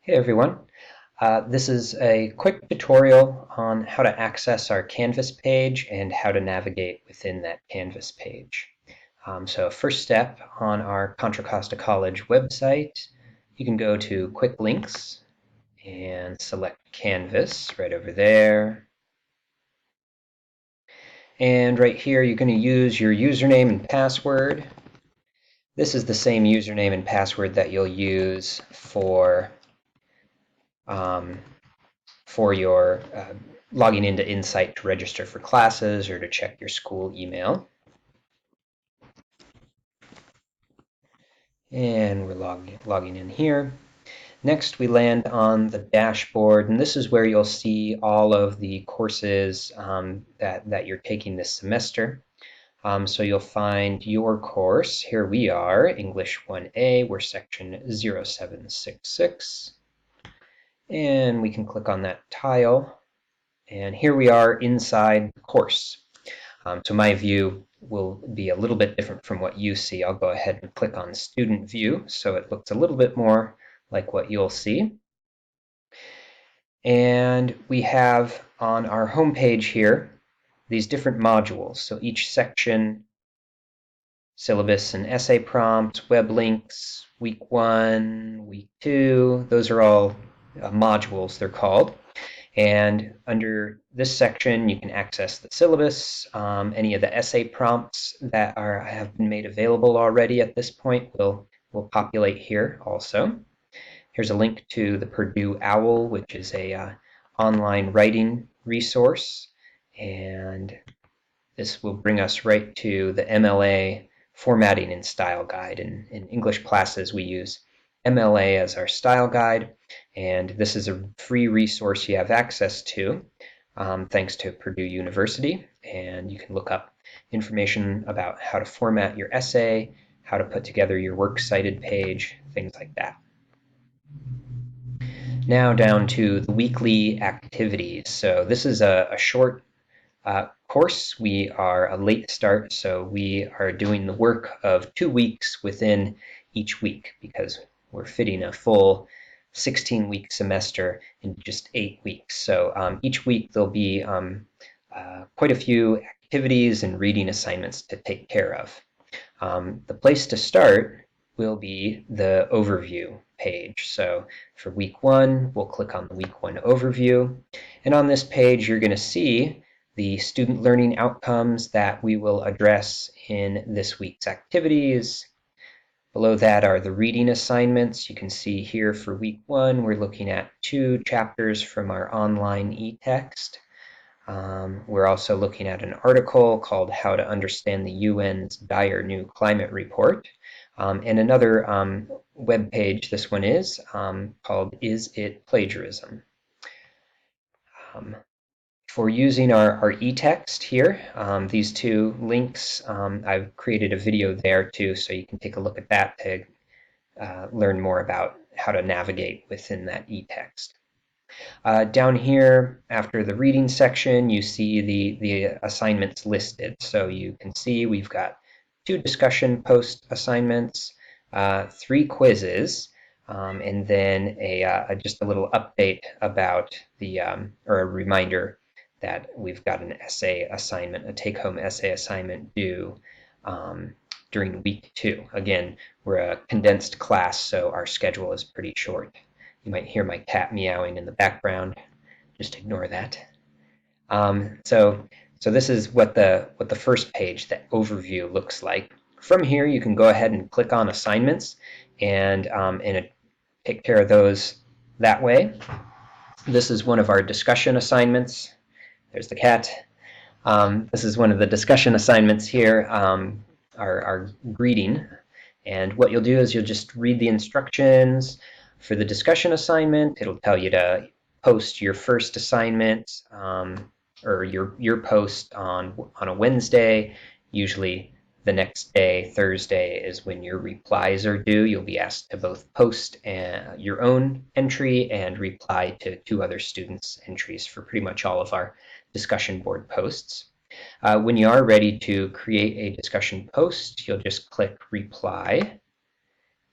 Hey everyone. This is a quick tutorial on how to access our Canvas page and how to navigate within that Canvas page. So first step on our Contra Costa College website, you can go to Quick Links and select Canvas right over there. And right here you're going to use your username and password. This is the same username and password that you'll use um, for your logging into Insight to register for classes or to check your school email. And we're logging in here. Next, we land on the dashboard, and this is where you'll see all of the courses that you're taking this semester. So you'll find your course. Here we are, English 1A. We're section 0766. And we can click on that tile. And here we are inside the course. So my view will be a little bit different from what you see. I'll go ahead and click on Student View so it looks a little bit more like what you'll see. And we have on our home page here these different modules. So each section, syllabus and essay prompts, web links, week 1, week 2, those are all modules they're called. And under this section, you can access the syllabus. Any of the essay prompts that have been made available already at this point will populate here also. Here's a link to the Purdue OWL, which is a online writing resource. And this will bring us right to the MLA formatting and style guide. In English classes, we use MLA as our style guide, and this is a free resource you have access to thanks to Purdue University, and you can look up information about how to format your essay, how to put together your works cited page, things like that. Now down to the weekly activities. So this is a short course. We are a late start, so we are doing the work of 2 weeks within each week because we're fitting a full 16-week semester in just 8 weeks. So each week there'll be quite a few activities and reading assignments to take care of. The place to start will be the overview page. So for week 1, we'll click on the week 1 overview. And on this page, you're going to see the student learning outcomes that we will address in this week's activities. Below that are the reading assignments. You can see here for week 1, we're looking at 2 chapters from our online e-text. We're also looking at an article called How to Understand the UN's Dire New Climate Report, and another web page, this one is, called Is It Plagiarism? For using our e-text here, these 2 links, I've created a video there too, so you can take a look at that to learn more about how to navigate within that e-text. Down here, after the reading section, you see the assignments listed. So you can see we've got 2 discussion post assignments, 3 quizzes, and then just a little update about or a reminder that we've got an essay assignment, a take-home essay assignment due during week 2. Again, we're a condensed class, so our schedule is pretty short. You might hear my cat meowing in the background. Just ignore that. So this is what the first page, the overview, looks like. From here, you can go ahead and click on assignments and take care of those that way. This is one of our discussion assignments. There's the cat. This is one of the discussion assignments here, our greeting. And what you'll do is you'll just read the instructions. For the discussion assignment, it'll tell you to post your first assignment or your post on a Wednesday. Usually the next day, Thursday, is when your replies are due. You'll be asked to both post your own entry and reply to 2 other students' entries for pretty much all of our discussion board posts. When you are ready to create a discussion post, you'll just click reply,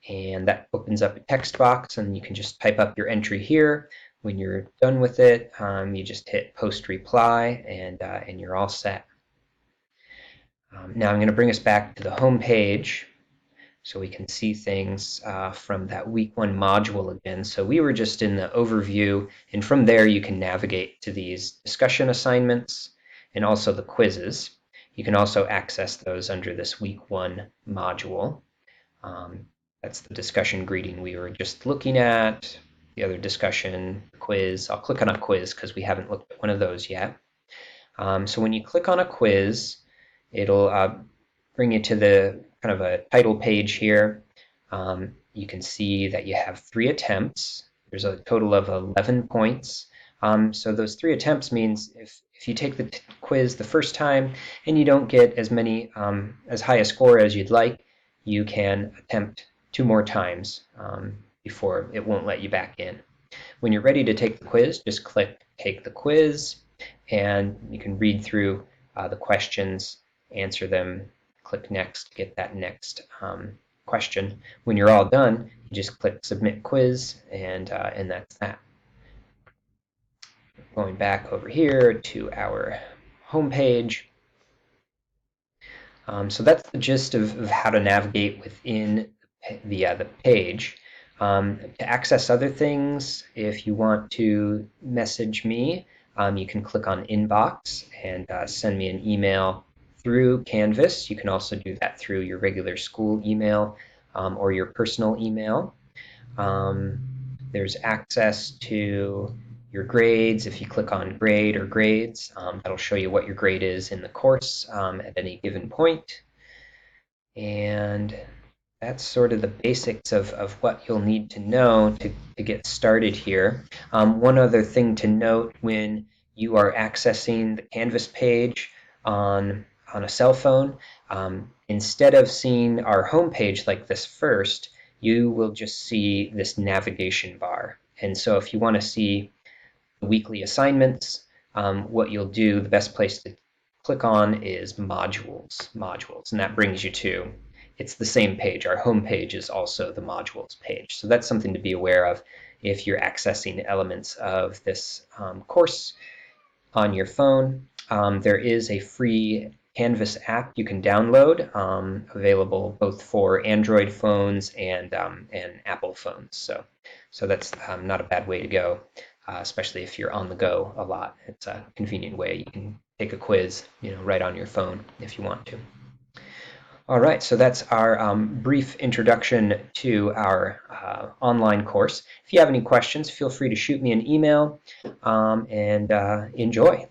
and that opens up a text box, and you can just type up your entry here. When you're done with it, you just hit post reply, and you're all set. Now I'm going to bring us back to the home page so we can see things from that week 1 module again. So we were just in the overview, and from there you can navigate to these discussion assignments and also the quizzes. You can also access those under this week 1 module. That's the discussion greeting we were just looking at, the other discussion, quiz. I'll click on a quiz because we haven't looked at one of those yet. So when you click on a quiz, it'll bring you to the kind of a title page here. You can see that you have 3 attempts. There's a total of 11 points. So those 3 attempts means if you take the quiz the first time and you don't get as high a score as you'd like, you can attempt 2 more times before it won't let you back in. When you're ready to take the quiz, just click Take the Quiz, and you can read through the questions, answer them, click Next to get that next question. When you're all done, you just click Submit Quiz, and that's that. Going back over here to our home page. So that's the gist of how to navigate within the page. To access other things, if you want to message me, you can click on Inbox and send me an email through Canvas. You can also do that through your regular school email or your personal email. There's access to your grades. If you click on Grade or Grades, that'll show you what your grade is in the course at any given point. And that's sort of the basics of what you'll need to know to get started here. One other thing to note when you are accessing the Canvas page on a cell phone, instead of seeing our home page like this first, you will just see this navigation bar. And so if you want to see the weekly assignments, what you'll do, the best place to click on is modules, and that brings you to, it's the same page. Our home page is also the modules page. So that's something to be aware of if you're accessing elements of this course on your phone. There is a free Canvas app you can download, available both for Android phones and Apple phones. So that's not a bad way to go, especially if you're on the go a lot. It's a convenient way. You can take a quiz, right on your phone if you want to. All right, so that's our brief introduction to our online course. If you have any questions, feel free to shoot me an email and enjoy.